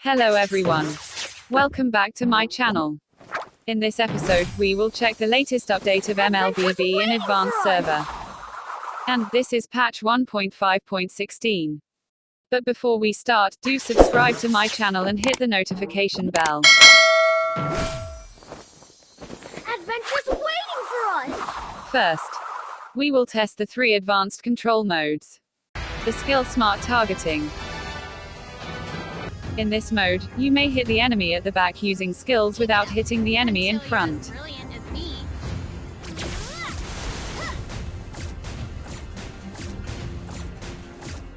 Hello everyone. Welcome back to my channel. In this episode, we will check the latest update of MLBB in Advanced Server. And this is patch 1.5.16. But before we start, do subscribe to my channel and hit the notification bell. Adventure's waiting for us! First, we will test the 3 advanced control modes. The skill Smart Targeting. In this mode, you may hit the enemy at the back using skills without hitting the enemy in front.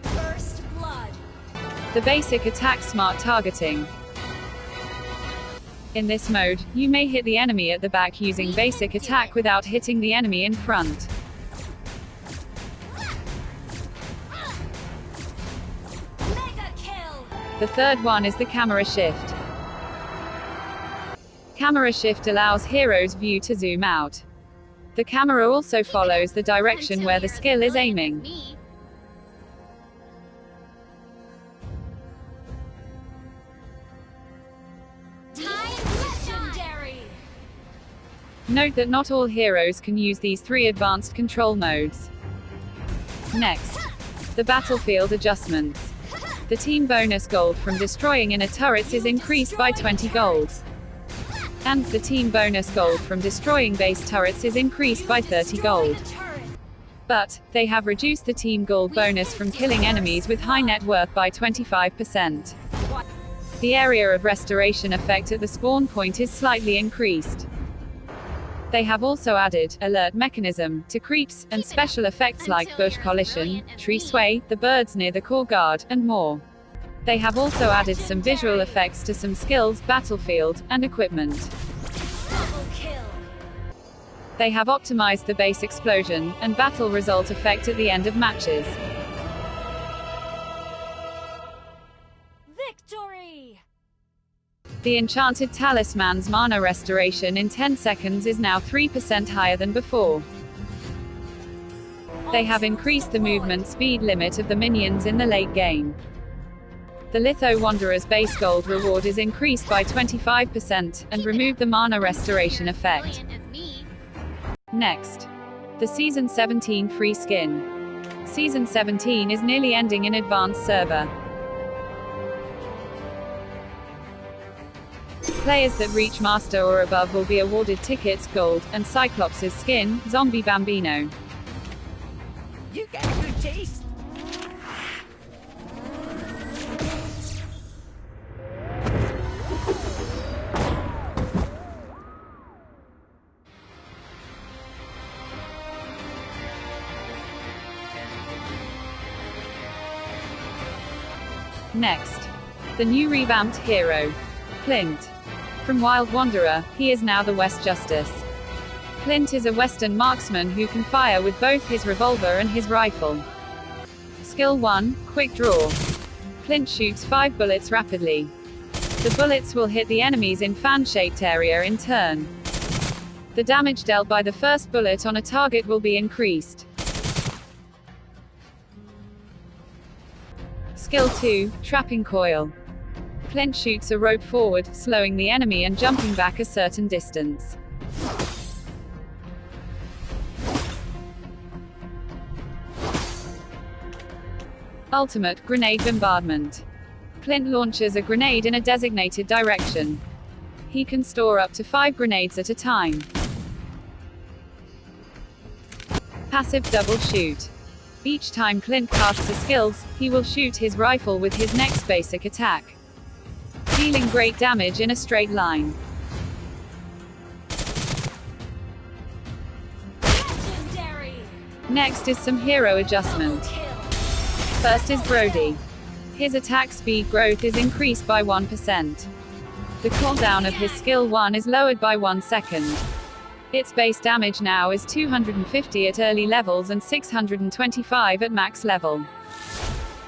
First blood. The basic attack Smart Targeting. In this mode, you may hit the enemy at the back using basic attack without hitting the enemy in front. The third one is the Camera Shift. Camera Shift allows hero's view to zoom out. The camera also follows the direction where the skill is aiming. Note that not all heroes can use these 3 advanced control modes. Next, the battlefield adjustments. The team bonus gold from destroying inner turrets is increased by 20 gold. And the team bonus gold from destroying base turrets is increased by 30 gold. But they have reduced the team gold bonus from killing enemies with high net worth by 25%. The area of restoration effect at the spawn point is slightly increased. They have also added alert mechanism to creeps, and special effects like bush collision, tree sway, the birds near the core guard, and more. They have also added some visual effects to some skills, battlefield, and equipment. They have optimized the base explosion and battle result effect at the end of matches. Victory! The Enchanted Talisman's mana restoration in 10 seconds is now 3% higher than before. They have increased the movement speed limit of the minions in the late game. The Litho Wanderer's base gold reward is increased by 25%, and removed the mana restoration effect. Next, the Season 17 free skin. Season 17 is nearly ending in Advanced Server. Players that reach Master or above will be awarded tickets, gold, and Cyclops' skin, Zombie Bambino. You got a good taste. Next, the new Revamped Hero. Clint. From Wild Wanderer, he is now the West Justice. Clint is a Western marksman who can fire with both his revolver and his rifle. Skill 1, Quick Draw. Clint shoots 5 bullets rapidly. The bullets will hit the enemies in fan-shaped area in turn. The damage dealt by the first bullet on a target will be increased. Skill 2, Trapping Coil. Clint shoots a rope forward, slowing the enemy and jumping back a certain distance. Ultimate Grenade Bombardment. Clint launches a grenade in a designated direction. He can store up to 5 grenades at a time. Passive Double Shoot. Each time Clint casts a skills, he will shoot his rifle with his next basic attack, dealing great damage in a straight line. Legendary. Next is some hero adjustment. First is Brody. His attack speed growth is increased by 1%. The cooldown of his skill 1 is lowered by 1 second. Its base damage now is 250 at early levels and 625 at max level.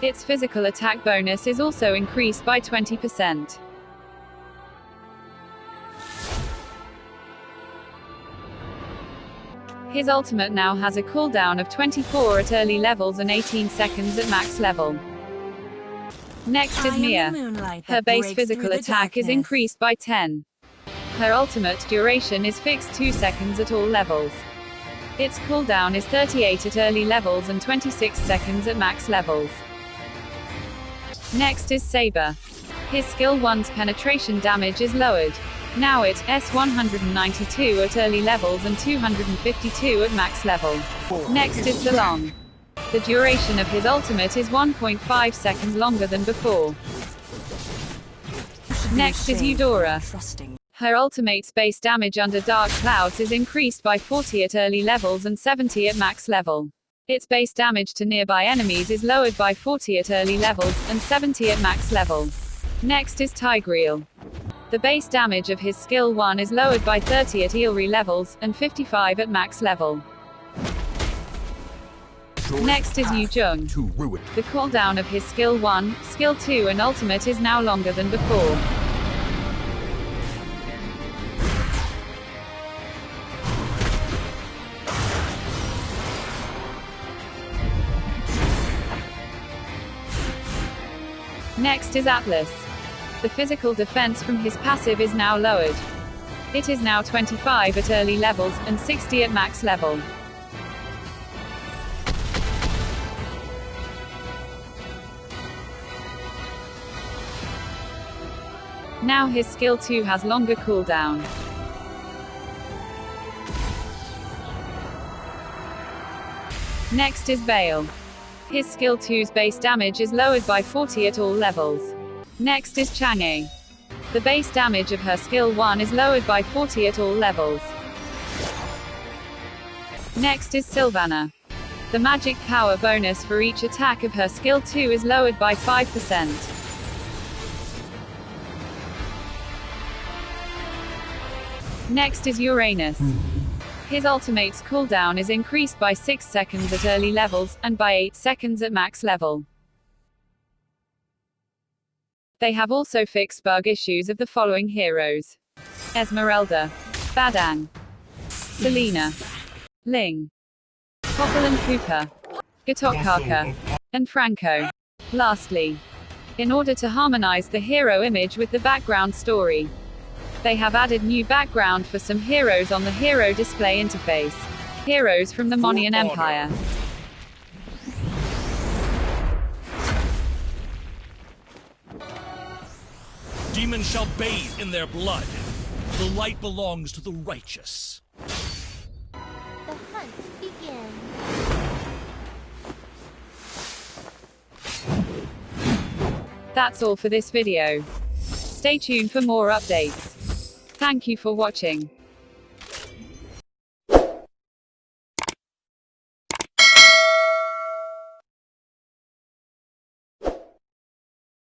Its physical attack bonus is also increased by 20%. His ultimate now has a cooldown of 24 at early levels and 18 seconds at max level. Next is Miya. Her base physical attack is increased by 10. Her ultimate duration is fixed 2 seconds at all levels. Its cooldown is 38 at early levels and 26 seconds at max levels. Next is Saber. His skill 1's penetration damage is lowered. Now it's S192 at early levels and 252 at max level. Next is Zilong. The duration of his ultimate is 1.5 seconds longer than before. Next is Eudora. Her ultimate's base damage under dark clouds is increased by 40 at early levels and 70 at max level. Its base damage to nearby enemies is lowered by 40 at early levels and 70 at max level. Next is Tigreal. The base damage of his skill 1 is lowered by 30 at early levels and 55 at max level. Next is Zhong. The cooldown of his skill 1, skill 2 and ultimate is now longer than before. Next is Atlas. The physical defense from his passive is now lowered. It is now 25 at early levels and 60 at max level. Now his skill 2 has longer cooldown. Next is Vale. His skill 2's base damage is lowered by 40 at all levels. Next is Chang'e. The base damage of her skill 1 is lowered by 40 at all levels. Next is Silvanna. The magic power bonus for each attack of her skill 2 is lowered by 5%. Next is Uranus. His ultimate's cooldown is increased by 6 seconds at early levels, and by 8 seconds at max level. They have also fixed bug issues of the following heroes: Esmeralda, Badang, Selena, Ling, Popple and Cooper, Gatokaka, and Franco. Lastly, in order to harmonize the hero image with the background story, they have added new background for some heroes on the hero display interface. Heroes from the Moniyan Empire. Demons shall bathe in their blood. The light belongs to the righteous. The hunt begins. That's all for this video. Stay tuned for more updates. Thank you for watching.